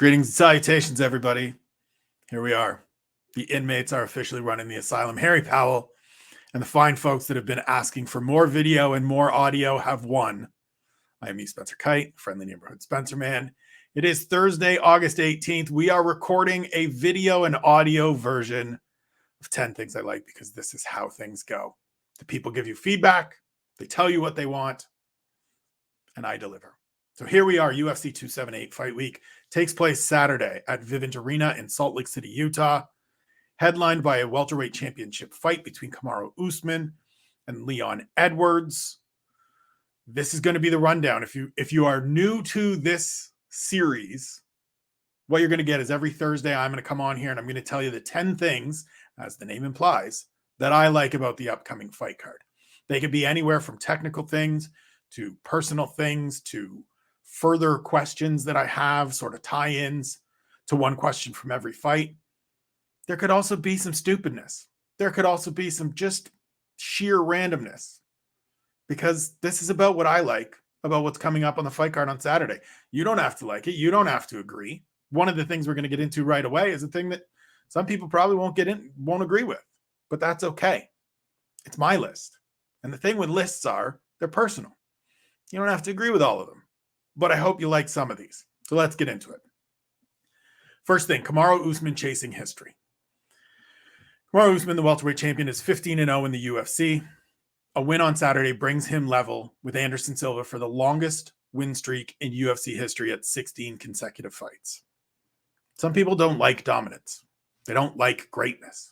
Greetings and salutations, everybody. Here we are. The inmates are officially running the asylum. Harry Powell and the fine folks that have been asking for more video and more audio have won. I am Spencer Kite, friendly neighborhood Spencer man. It is Thursday, August 18th. We are recording a video and audio version of 10 Things I Like because this is how things go. The people give you feedback, they tell you what they want, and I deliver. So here we are, UFC 278 Fight Week. Takes place Saturday at Vivint Arena in Salt Lake City, Utah. Headlined by a welterweight championship fight between Kamaru Usman and Leon Edwards. This is going to be the rundown. If you are new to this series, what you're going to get is every Thursday I'm going to come on here and I'm going to tell you the 10 things, as the name implies, that I like about the upcoming fight card. They could be anywhere from technical things to personal things to further questions that I have, sort of tie-ins to one question from every fight. There could also be some stupidness. There could also be some just sheer randomness, because this is about what I like about what's coming up on the fight card on Saturday. You don't have to like it. You don't have to agree. One of the things we're going to get into right away is a thing that some people probably won't agree with, but that's okay. It's my list. And the thing with lists are they're personal. You don't have to agree with all of them. But I hope you like some of these. So let's get into it. First thing, Kamaru Usman chasing history. Kamaru Usman, the welterweight champion, is 15-0 in the UFC. A win on Saturday brings him level with Anderson Silva for the longest win streak in UFC history at 16 consecutive fights. Some people don't like dominance. They don't like greatness.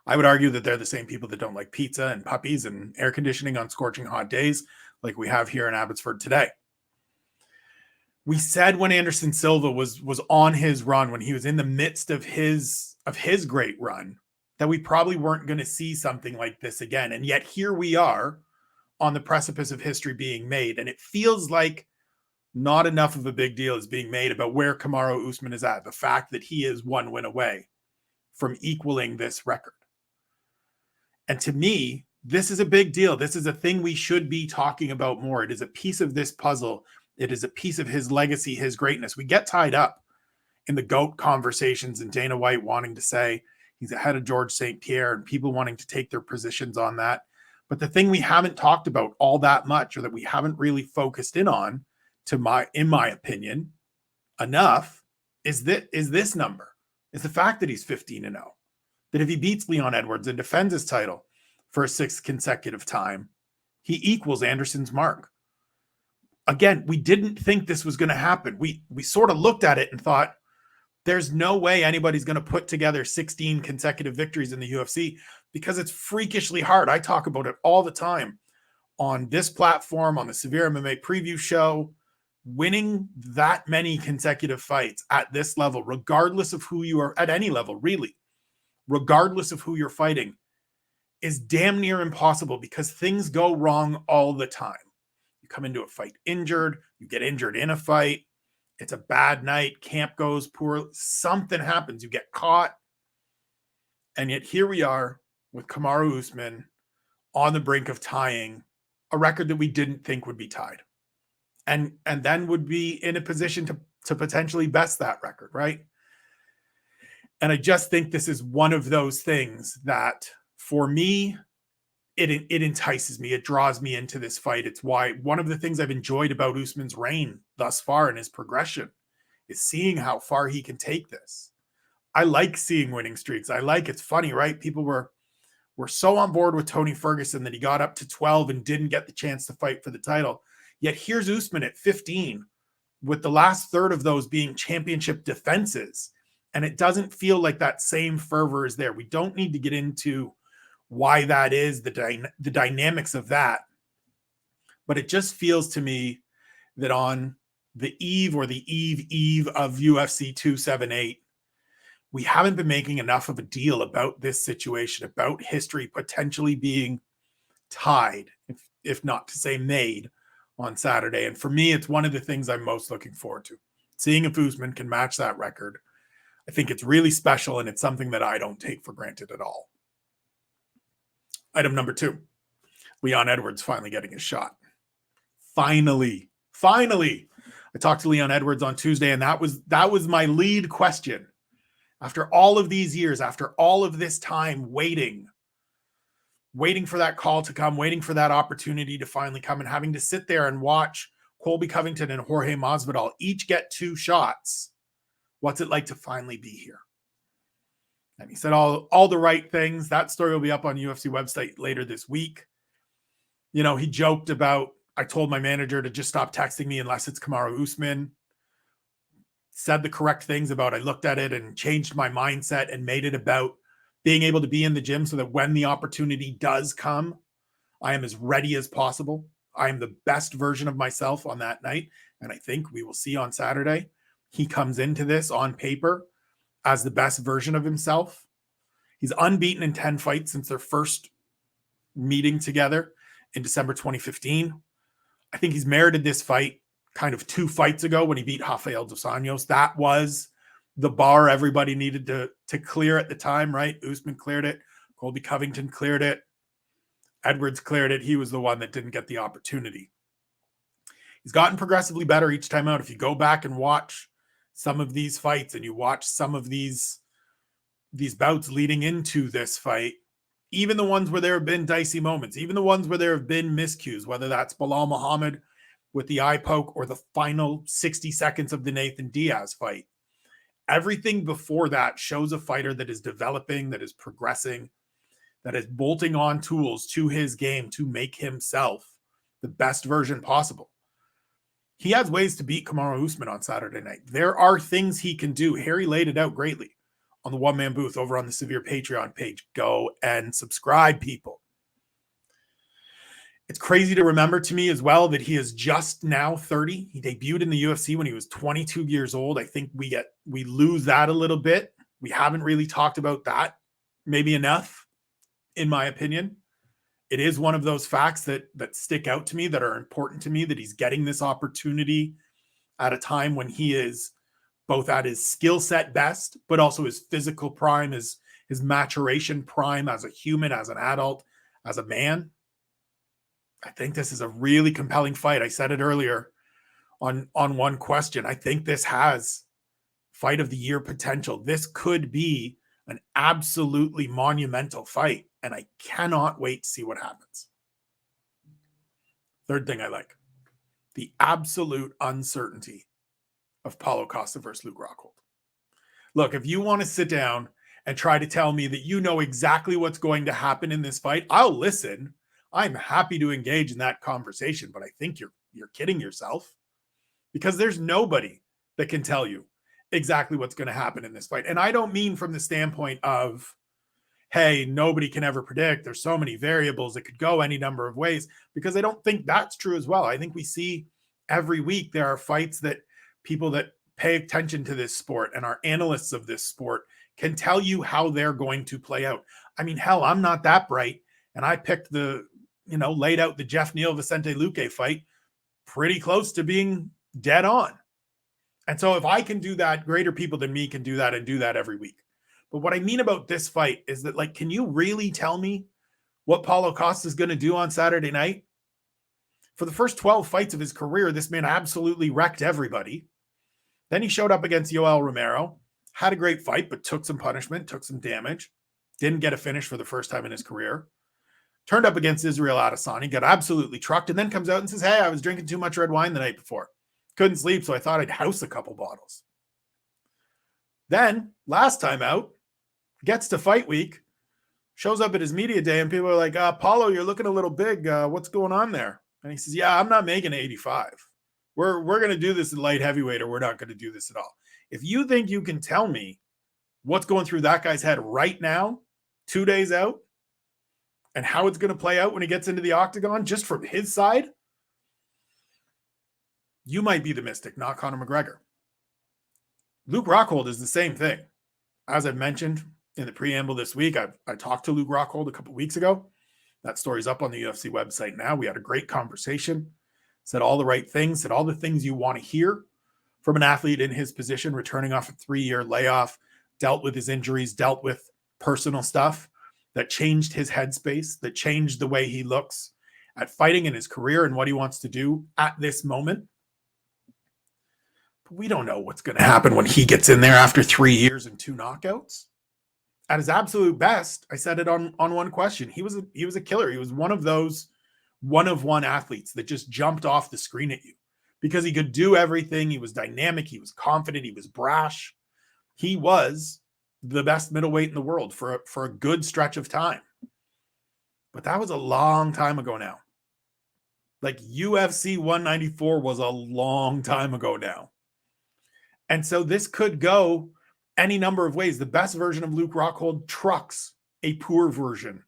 I would argue that they're the same people that don't like pizza and puppies and air conditioning on scorching hot days like we have here in Abbotsford today. We said when Anderson Silva was on his run, when he was in the midst of his great run, that we probably weren't going to see something like this again. And yet here we are on the precipice of history being made. And it feels like not enough of a big deal is being made about where Kamaru Usman is at. The fact that he is one win away from equaling this record. And to me, this is a big deal. This is a thing we should be talking about more. It is a piece of this puzzle. It is a piece of his legacy, his greatness. We get tied up in the GOAT conversations and Dana White wanting to say he's ahead of George St. Pierre and people wanting to take their positions on that. But the thing we haven't talked about all that much, or that we haven't really focused in on, in my opinion, enough, is this number. Is the fact that he's 15-0. That if he beats Leon Edwards and defends his title for a sixth consecutive time, he equals Anderson's mark. Again, we didn't think this was going to happen. We sort of looked at it and thought, there's no way anybody's going to put together 16 consecutive victories in the UFC because it's freakishly hard. I talk about it all the time on this platform, on the Severe MMA preview show. Winning that many consecutive fights at this level, regardless of who you are, at any level, really, regardless of who you're fighting, is damn near impossible because things go wrong all the time. You come into a fight injured, you get injured in a fight, it's a bad night, camp goes poor, something happens, you get caught. And yet here we are with Kamaru Usman on the brink of tying a record that we didn't think would be tied. And then would be in a position to potentially best that record, right? And I just think this is one of those things that, for me, it entices me. It draws me into this fight. It's why one of the things I've enjoyed about Usman's reign thus far and his progression is seeing how far he can take this. I like seeing winning streaks. It's funny, right? People were so on board with Tony Ferguson that he got up to 12 and didn't get the chance to fight for the title. Yet here's Usman at 15, with the last third of those being championship defenses. And it doesn't feel like that same fervor is there. We don't need to get into why that is, the dynamics of that. But it just feels to me that on the eve of UFC 278, we haven't been making enough of a deal about this situation, about history potentially being tied, if not to say made, on Saturday. And for me, it's one of the things I'm most looking forward to. Seeing if Usman can match that record. I think it's really special, and it's something that I don't take for granted at all. Item number 2, Leon Edwards finally getting his shot. Finally. I talked to Leon Edwards on Tuesday, and that was my lead question. After all of these years, after all of this time waiting for that call to come, waiting for that opportunity to finally come, and having to sit there and watch Colby Covington and Jorge Masvidal each get 2 shots. What's it like to finally be here? And he said all the right things. That story will be up on UFC website later this week. You know, he joked about, I told my manager to just stop texting me unless it's Kamaru Usman. Said the correct things about, I looked at it and changed my mindset and made it about being able to be in the gym so that when the opportunity does come, I am as ready as possible. I am the best version of myself on that night. And I think we will see on Saturday, he comes into this on paper as the best version of himself. He's unbeaten in 10 fights since their first meeting together in December 2015. I think he's merited this fight kind of 2 fights ago when he beat Rafael dos Anjos. That was the bar everybody needed to clear at the time, right? Usman cleared it. Colby Covington cleared it. Edwards cleared it. He was the one that didn't get the opportunity. He's gotten progressively better each time out. If you go back and watch some of these fights and you watch some of these bouts leading into this fight, even the ones where there have been dicey moments, even the ones where there have been miscues, whether that's Bilal Muhammad with the eye poke or the final 60 seconds of the Nathan Diaz fight, everything before that shows a fighter that is developing, that is progressing, that is bolting on tools to his game to make himself the best version possible. He has ways to beat Kamaru Usman on Saturday night. There are things he can do. Harry laid it out greatly on the One Man Booth over on the Severe Patreon page. Go and subscribe, people. It's crazy to remember to me as well that he is just now 30. He debuted in the UFC when he was 22 years old. I think we lose that a little bit. We haven't really talked about that maybe enough, in my opinion. It is one of those facts that stick out to me, that are important to me, that he's getting this opportunity at a time when he is both at his skill set best, but also his physical prime, his maturation prime as a human, as an adult, as a man. I think this is a really compelling fight. I said it earlier on one question. I think this has fight of the year potential. This could be an absolutely monumental fight, and I cannot wait to see what happens. Third thing I like, the absolute uncertainty of Paulo Costa versus Luke Rockhold. Look, if you want to sit down and try to tell me that you know exactly what's going to happen in this fight, I'll listen. I'm happy to engage in that conversation, but I think you're kidding yourself, because there's nobody that can tell you exactly what's going to happen in this fight. And I don't mean from the standpoint of, hey, nobody can ever predict. There's so many variables that could go any number of ways, because I don't think that's true as well. I think we see every week there are fights that people that pay attention to this sport and are analysts of this sport can tell you how they're going to play out. I mean, hell, I'm not that bright, and I picked laid out the Jeff Neal Vicente Luque fight pretty close to being dead on. And so if I can do that, greater people than me can do that, and do that every week. But what I mean about this fight is that, like, can you really tell me what Paulo Costa is going to do on Saturday night? For the first 12 fights of his career, this man absolutely wrecked everybody. Then he showed up against Yoel Romero, had a great fight, but took some punishment, took some damage, didn't get a finish for the first time in his career. Turned up against Israel Adesanya, got absolutely trucked, and then comes out and says, hey, I was drinking too much red wine the night before. Couldn't sleep, so I thought I'd house a couple bottles. Then, last time out, gets to fight week, shows up at his media day, and people are like, Paulo, you're looking a little big. What's going on there? And he says, yeah, I'm not making 85. We're going to do this in light heavyweight, or we're not going to do this at all. If you think you can tell me what's going through that guy's head right now, 2 days out, and how it's going to play out when he gets into the octagon, just from his side, you might be the mystic, not Conor McGregor. Luke Rockhold is the same thing. As I've mentioned in the preamble this week, I talked to Luke Rockhold a couple weeks ago. That story's up on the UFC website now. We had a great conversation, said all the right things, said all the things you want to hear from an athlete in his position, returning off a 3-year layoff, dealt with his injuries, dealt with personal stuff that changed his headspace, that changed the way he looks at fighting in his career and what he wants to do at this moment. We don't know what's going to happen when he gets in there after 3 years and 2 knockouts. At his absolute best, I said it on one question. He was a killer. He was one of those one-of-one athletes that just jumped off the screen at you because he could do everything. He was dynamic. He was confident. He was brash. He was the best middleweight in the world for a good stretch of time. But that was a long time ago now. Like UFC 194 was a long time ago now. And so this could go any number of ways. The best version of Luke Rockhold trucks a poor version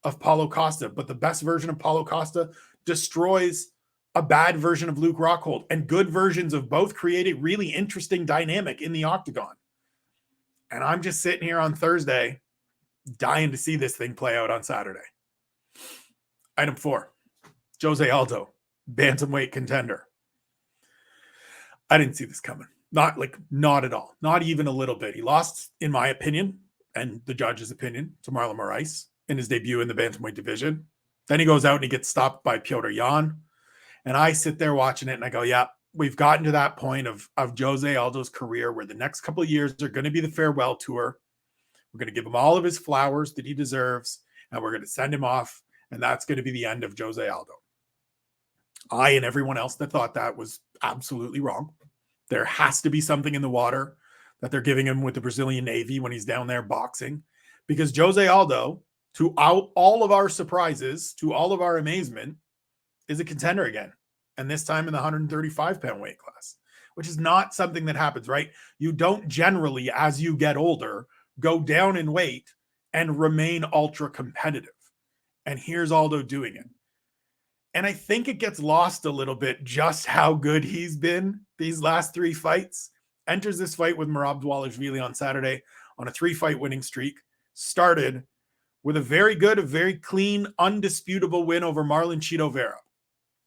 of Paulo Costa, but the best version of Paulo Costa destroys a bad version of Luke Rockhold, and good versions of both create a really interesting dynamic in the octagon. And I'm just sitting here on Thursday dying to see this thing play out on Saturday. Item 4, Jose Aldo, Bantamweight contender. I didn't see this coming. Not at all. Not even a little bit. He lost, in my opinion, and the judge's opinion, to Marlon Moraes in his debut in the Bantamweight division. Then he goes out and he gets stopped by Petr Yan. And I sit there watching it and I go, yeah, we've gotten to that point of Jose Aldo's career where the next couple of years are going to be the farewell tour. We're going to give him all of his flowers that he deserves, and we're going to send him off, and that's going to be the end of Jose Aldo. I and everyone else that thought that was absolutely wrong. There has to be something in the water that they're giving him with the Brazilian Navy when he's down there boxing, because Jose Aldo, to all of our surprises, to all of our amazement, is a contender again. And this time in the 135-pound weight class, which is not something that happens, right? You don't generally, as you get older, go down in weight and remain ultra competitive. And here's Aldo doing it. And I think it gets lost a little bit just how good he's been these last 3 fights. Enters this fight with Merab Dvalishvili on Saturday on a 3-fight winning streak. Started with a very good, a very clean, undisputable win over Marlon Chito Vera,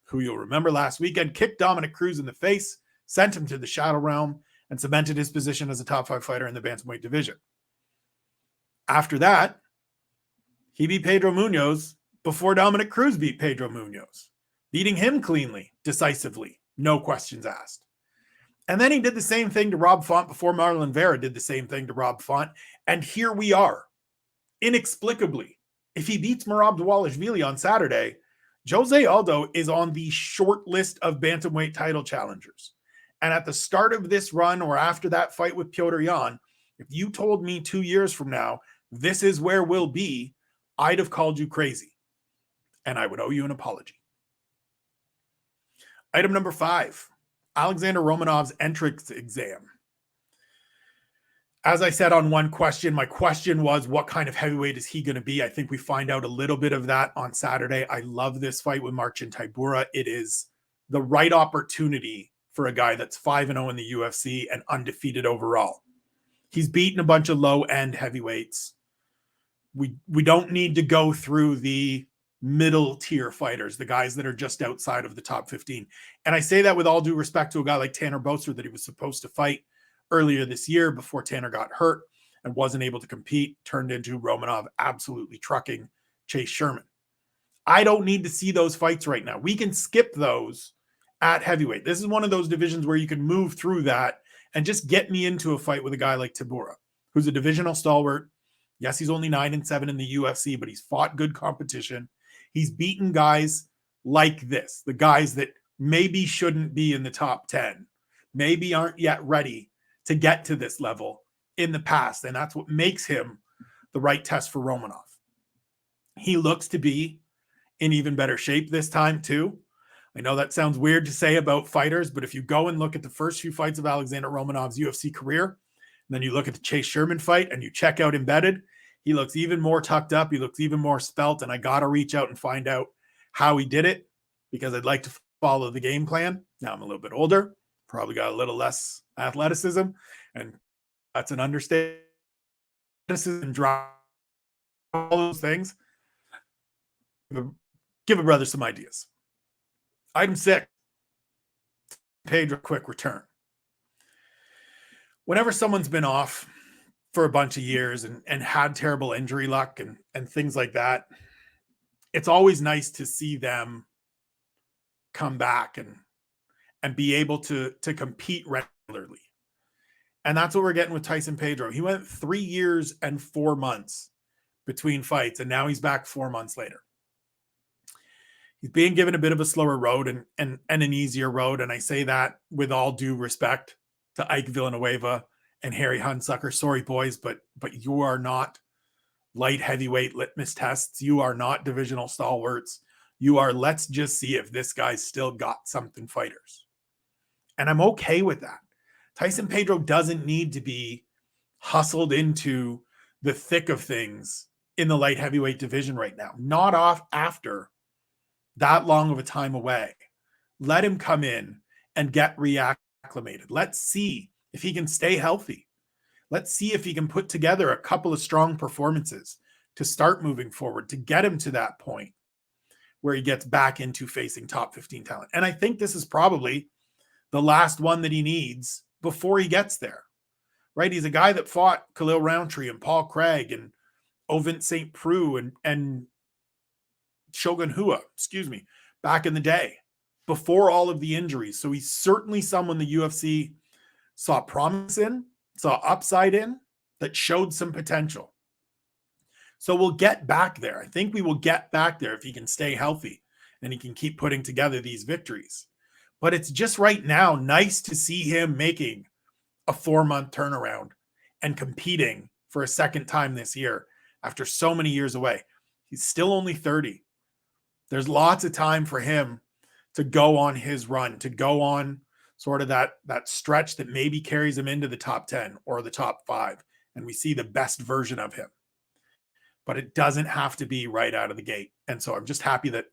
who you'll remember last weekend kicked Dominic Cruz in the face, sent him to the Shadow Realm, and cemented his position as a top 5 fighter in the Bantamweight division. After that, he beat Pedro Munoz before Dominic Cruz beat Pedro Munoz, beating him cleanly, decisively, no questions asked. And then he did the same thing to Rob Font before Marlon Vera did the same thing to Rob Font. And here we are, inexplicably. If he beats Merab Dvalishvili on Saturday, Jose Aldo is on the short list of bantamweight title challengers. And at the start of this run, or after that fight with Petr Yan, if you told me 2 years from now, this is where we'll be, I'd have called you crazy. And I would owe you an apology. Item number 5, Alexandr Romanov's entrance exam. As I said on one question, my question was, what kind of heavyweight is he going to be? I think we find out a little bit of that on Saturday. I love this fight with Marcin Tybura. It is the right opportunity for a guy that's 5-0 in the UFC and undefeated overall. He's beaten a bunch of low-end heavyweights. We don't need to go through the middle-tier fighters, the guys that are just outside of the top 15. And I say that with all due respect to a guy like Tanner Boser that he was supposed to fight earlier this year before Tanner got hurt and wasn't able to compete, turned into Romanov absolutely trucking Chase Sherman. I don't need to see those fights right now. We can skip those at heavyweight. This is one of those divisions where you can move through that and just get me into a fight with a guy like Tybura, who's a divisional stalwart. Yes, he's only 9-7 in the UFC, but he's fought good competition. He's beaten guys like this, the guys that maybe shouldn't be in the top 10, maybe aren't yet ready to get to this level in the past. And that's what makes him the right test for Romanov. He looks to be in even better shape this time too. I know that sounds weird to say about fighters, but if you go and look at the first few fights of Alexandr Romanov's UFC career, and then you look at the Chase Sherman fight and you check out Embedded, he looks even more tucked up. He looks even more spelt. And I got to reach out and find out how he did it, because I'd like to follow the game plan. Now I'm a little bit older, probably got a little less athleticism, and that's an understatement. And drive, all those things. Give a brother some ideas. Item 6, Pedro quick return. Whenever someone's been off for a bunch of years and had terrible injury luck and things like that, it's always nice to see them come back and be able to compete regularly. And that's what we're getting with Tyson Pedro. He went 3 years and 4 months between fights, and now he's back 4 months later. He's being given a bit of a slower road and an easier road. And I say that with all due respect to Ike Villanueva and Harry Hunsucker. Sorry, boys, but you are not light heavyweight litmus tests. You are not divisional stalwarts. You are, let's just see if this guy's still got something fighters. And I'm okay with that. Tyson Pedro doesn't need to be hustled into the thick of things in the light heavyweight division right now. Not off after that long of a time away. Let him come in and get reacclimated. Let's see if he can stay healthy. Let's see if he can put together a couple of strong performances to start moving forward, to get him to that point where he gets back into facing top 15 talent. And I think this is probably the last one that he needs before he gets there, right? He's a guy that fought Khalil Roundtree and Paul Craig and Ovint St. Preux and Shogun Hua, back in the day, before all of the injuries. So he's certainly someone the UFC saw promise in, saw upside in, that showed some potential. So we'll get back there. I think we will get back there if he can stay healthy and he can keep putting together these victories. But it's just right now nice to see him making a 4-month turnaround and competing for a second time this year after so many years away. He's still only 30. There's lots of time for him to go on his run, to go on sort of that stretch that maybe carries him into the top 10 or the top 5. And we see the best version of him. But it doesn't have to be right out of the gate. And so I'm just happy that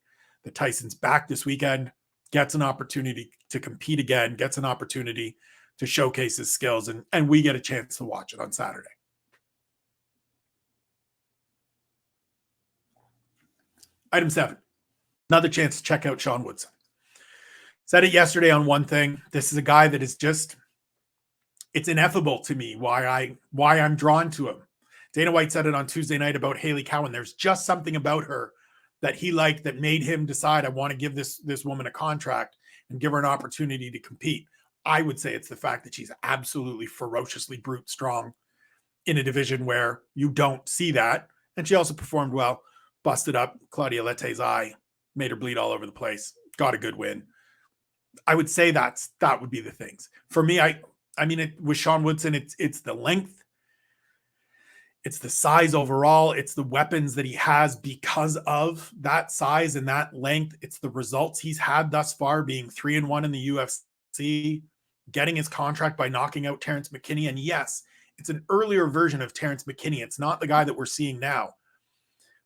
Tyson's back this weekend, gets an opportunity to compete again, gets an opportunity to showcase his skills, and we get a chance to watch it on Saturday. Item 7, another chance to check out Sean Woodson. Said it yesterday on One Thing. This is a guy that is just, it's ineffable to me why I'm drawn to him. Dana White said it on Tuesday night about Haley Cowan. There's just something about her that he liked that made him decide, I want to give this woman a contract and give her an opportunity to compete. I would say it's the fact that she's absolutely ferociously brute strong in a division where you don't see that. And she also performed well, busted up Claudia Lette's eye, made her bleed all over the place, got a good win. I would say that would be the things. For me, I mean, with Sean Woodson, it's the length, it's the size overall, it's the weapons that he has because of that size and that length. It's the results he's had thus far, being 3-1 in the UFC, getting his contract by knocking out Terrence McKinney. And yes, it's an earlier version of Terrence McKinney. It's not the guy that we're seeing now,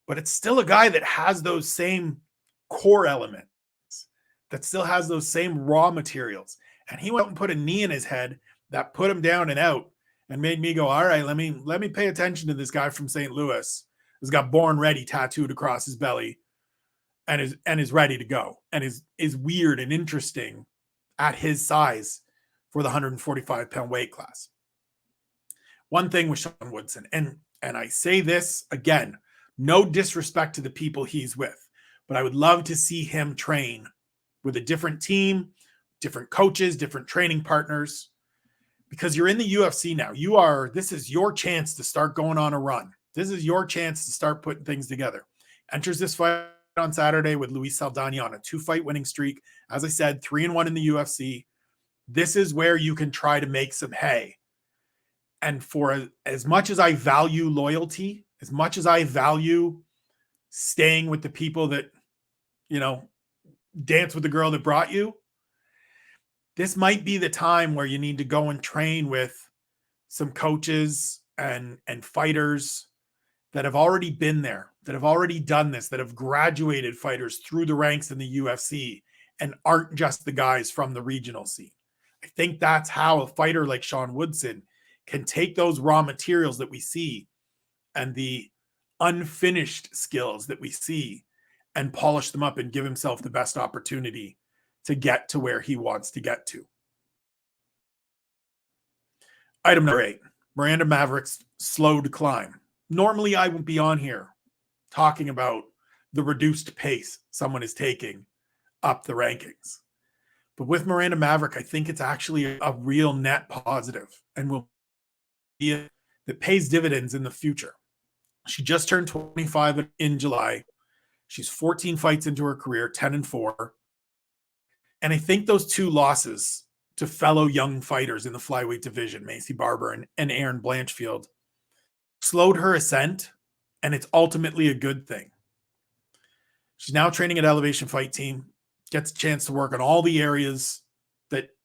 but it's still a guy that has those same core elements, that still has those same raw materials. And he went and put a knee in his head that put him down and out and made me go, all right, let me pay attention to this guy from St. Louis who's got Born Ready tattooed across his belly and is ready to go and is weird and interesting at his size for the 145-pound weight class. One thing with Sean Woodson, and I say this again, no disrespect to the people he's with, but I would love to see him train with a different team, different coaches, different training partners, because you're in the UFC now. This is your chance to start going on a run. This is your chance to start putting things together. Enters this fight on Saturday with Luis Saldana on a 2-fight winning streak. As I said, 3-1 in the UFC. This is where you can try to make some hay. And for as much as I value loyalty, as much as I value staying with the people that, dance with the girl that brought you, this might be the time where you need to go and train with some coaches and fighters that have already been there, that have already done this, that have graduated fighters through the ranks in the UFC and aren't just the guys from the regional scene. I think that's how a fighter like Sean Woodson can take those raw materials that we see and the unfinished skills that we see and polish them up and give himself the best opportunity to get to where he wants to get to. Item number 8, Miranda Maverick's slow decline. Normally, I would be on here talking about the reduced pace someone is taking up the rankings. But with Miranda Maverick, I think it's actually a real net positive. And we'll that pays dividends in the future. She just turned 25 in July. She's 14 fights into her career, 10-4. And I think those 2 losses to fellow young fighters in the flyweight division, Maycee Barber and Erin Blanchfield, slowed her ascent, and it's ultimately a good thing. She's now training at Elevation Fight Team, gets a chance to work on all the areas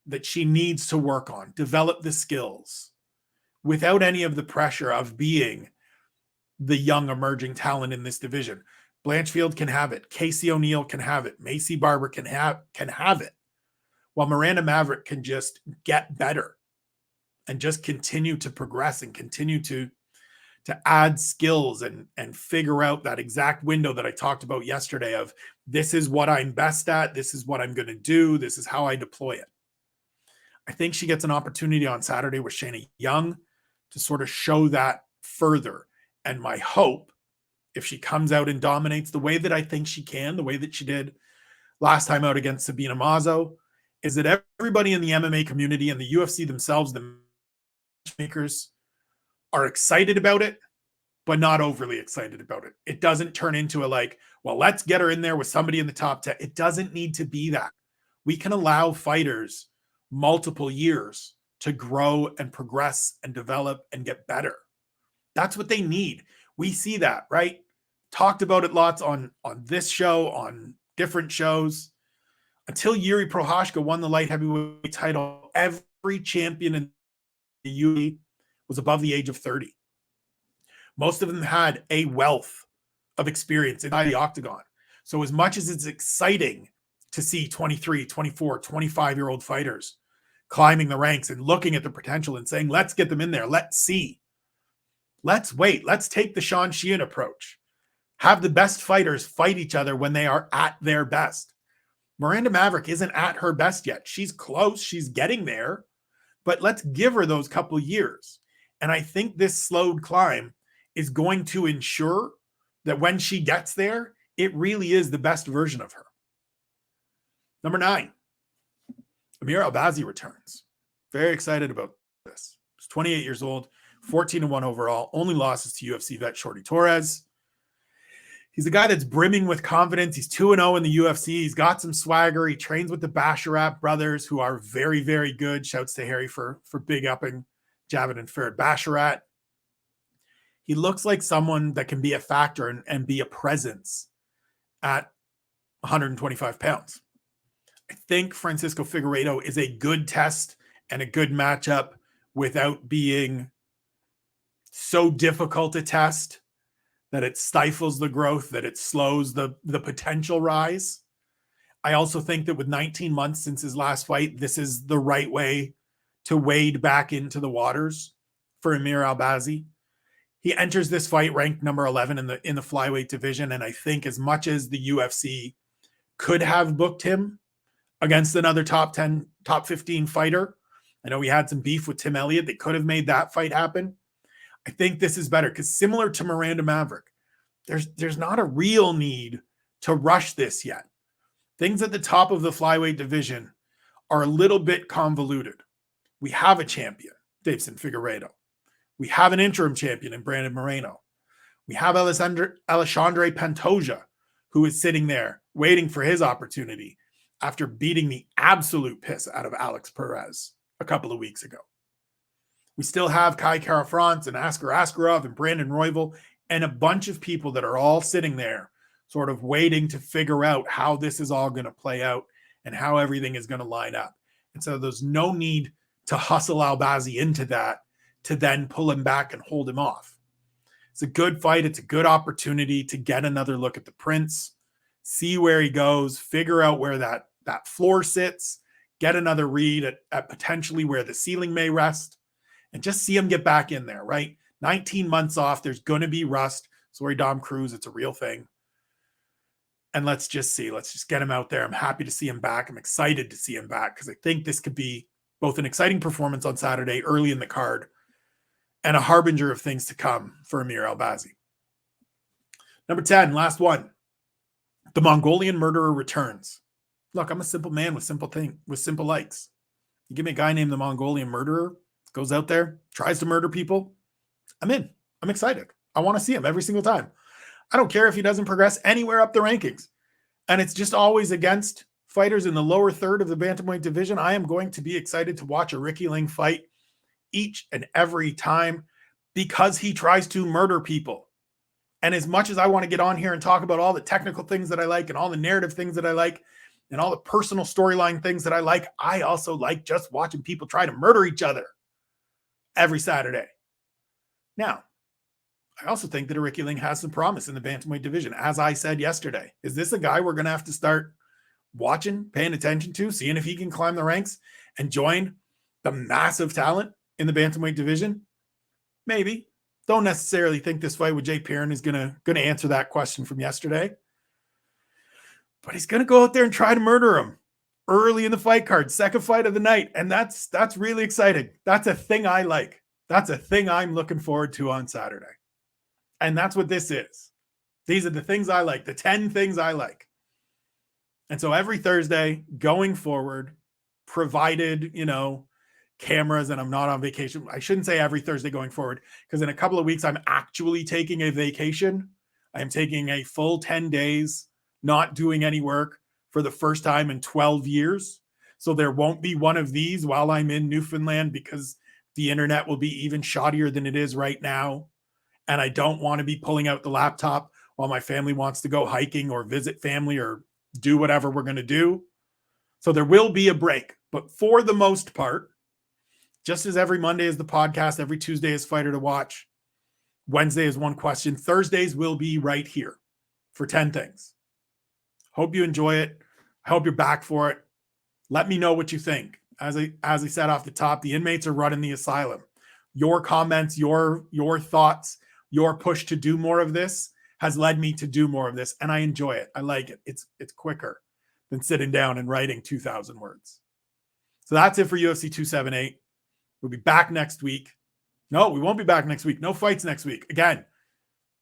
that she needs to work on, develop the skills without any of the pressure of being the young emerging talent in this division. Blanchfield can have it. Casey O'Neill can have it. Maycee Barber can have it. While Miranda Maverick can just get better and just continue to progress and continue to add skills and figure out that exact window that I talked about yesterday of this is what I'm best at. This is what I'm going to do. This is how I deploy it. I think she gets an opportunity on Saturday with Shayna Young to sort of show that further. And my hope, if she comes out and dominates the way that I think she can, the way that she did last time out against Sabina Mazo, is that everybody in the MMA community and the UFC themselves, the matchmakers, are excited about it, but not overly excited about it. It doesn't turn into a like, well, let's get her in there with somebody in the top 10. It doesn't need to be that. We can allow fighters multiple years to grow and progress and develop and get better. That's what they need. We see that, right? Talked about it lots on this show, on different shows. Until Yuri Prohashka won the light heavyweight title, every champion in the UFC was above the age of 30. Most of them had a wealth of experience inside the octagon. So as much as it's exciting to see 23, 24, 25-year-old fighters climbing the ranks and looking at the potential and saying, let's get them in there. Let's see. Let's wait. Let's take the Sean Sheehan approach. Have the best fighters fight each other when they are at their best. Miranda Maverick isn't at her best yet. She's close. She's getting there. But let's give her those couple years. And I think this slowed climb is going to ensure that when she gets there, it really is the best version of her. Number 9, Amir Albazi returns. Very excited about this. He's 28 years old, 14-1 overall, only losses to UFC vet Shorty Torres. He's a guy that's brimming with confidence. He's 2-0 in the UFC. He's got some swagger. He trains with the Basharat brothers, who are very, very good. Shouts to Harry for big upping Javid and Farid Basharat. He looks like someone that can be a factor and be a presence at 125 pounds. I think Francisco Figueiredo is a good test and a good matchup without being so difficult to test that it stifles the growth, that it slows the potential rise. I also think that with 19 months since his last fight, this is the right way to wade back into the waters for Amir Albazi. He enters this fight ranked number 11 in the flyweight division, and I think as much as the UFC could have booked him against another top 10, top 15 fighter, I know we had some beef with Tim Elliott. They could have made that fight happen. I think this is better because similar to Miranda Maverick, there's not a real need to rush this yet. Things at the top of the flyweight division are a little bit convoluted. We have a champion, Davison Figueiredo. We have an interim champion in Brandon Moreno. We have Alexandre Pantoja, who is sitting there waiting for his opportunity after beating the absolute piss out of Alex Perez a couple of weeks ago. We still have Kai Kara-France and Askar Askarov and Brandon Royval and a bunch of people that are all sitting there sort of waiting to figure out how this is all going to play out and how everything is going to line up. And so there's no need to hustle Albazi into that to then pull him back and hold him off. It's a good fight. It's a good opportunity to get another look at the Prince, see where he goes, figure out where that floor sits, get another read at potentially where the ceiling may rest, and just see him get back in there, right? 19 months off. There's going to be rust. Sorry, Dom Cruz. It's a real thing. And let's just see. Let's just get him out there. I'm happy to see him back. I'm excited to see him back because I think this could be both an exciting performance on Saturday early in the card and a harbinger of things to come for Amir Albazi. Number 10, last one. The Mongolian murderer returns. Look, I'm a simple man with simple likes. You give me a guy named the Mongolian murderer, goes out there, tries to murder people, I'm in. I'm excited. I want to see him every single time. I don't care if he doesn't progress anywhere up the rankings. And it's just always against fighters in the lower third of the bantamweight division. I am going to be excited to watch a Ricky Ling fight each and every time because he tries to murder people. And as much as I want to get on here and talk about all the technical things that I like and all the narrative things that I like and all the personal storyline things that I like, I also like just watching people try to murder each other every Saturday. Now, I also think that Ricky Ling has some promise in the bantamweight division. As I said yesterday, is this a guy we're going to have to start watching, paying attention to, seeing if he can climb the ranks and join the massive talent in the bantamweight division? Maybe. Don't necessarily think this fight with Jay Perrin is going to answer that question from yesterday. But he's going to go out there and try to murder him early in the fight card, second fight of the night. And that's really exciting. That's a thing I like. That's a thing I'm looking forward to on Saturday. And that's what this is. These are the things I like, the 10 things I like. And so every Thursday going forward, provided, cameras and I'm not on vacation. I shouldn't say every Thursday going forward, because in a couple of weeks, I'm actually taking a vacation. I am taking a full 10 days, not doing any work for the first time in 12 years. So there won't be one of these while I'm in Newfoundland because the internet will be even shoddier than it is right now. And I don't want to be pulling out the laptop while my family wants to go hiking or visit family or do whatever we're going to do. So there will be a break. But for the most part, just as every Monday is the podcast, every Tuesday is Fighter to Watch, Wednesday is One Question, Thursdays will be right here for 10 things. Hope you enjoy it. I hope you're back for it. Let me know what you think. As I said off the top, the inmates are running the asylum. Your comments, your thoughts, your push to do more of this has led me to do more of this, and I enjoy it. I like it. It's quicker than sitting down and writing 2,000 words. So that's it for UFC 278. We'll be back next week. No, we won't be back next week. No fights next week. Again,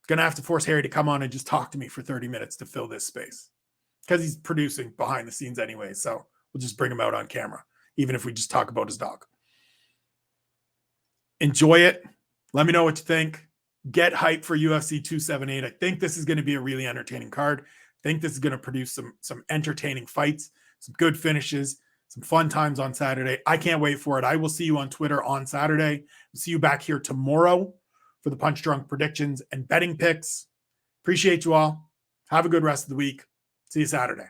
going to have to force Harry to come on and just talk to me for 30 minutes to fill this space because he's producing behind the scenes anyway. So we'll just bring him out on camera, even if we just talk about his dog. Enjoy it. Let me know what you think. Get hyped for UFC 278. I think this is going to be a really entertaining card. I think this is going to produce some entertaining fights, some good finishes, some fun times on Saturday. I can't wait for it. I will see you on Twitter on Saturday. I'll see you back here tomorrow for the Punch Drunk predictions and betting picks. Appreciate you all. Have a good rest of the week. See you Saturday.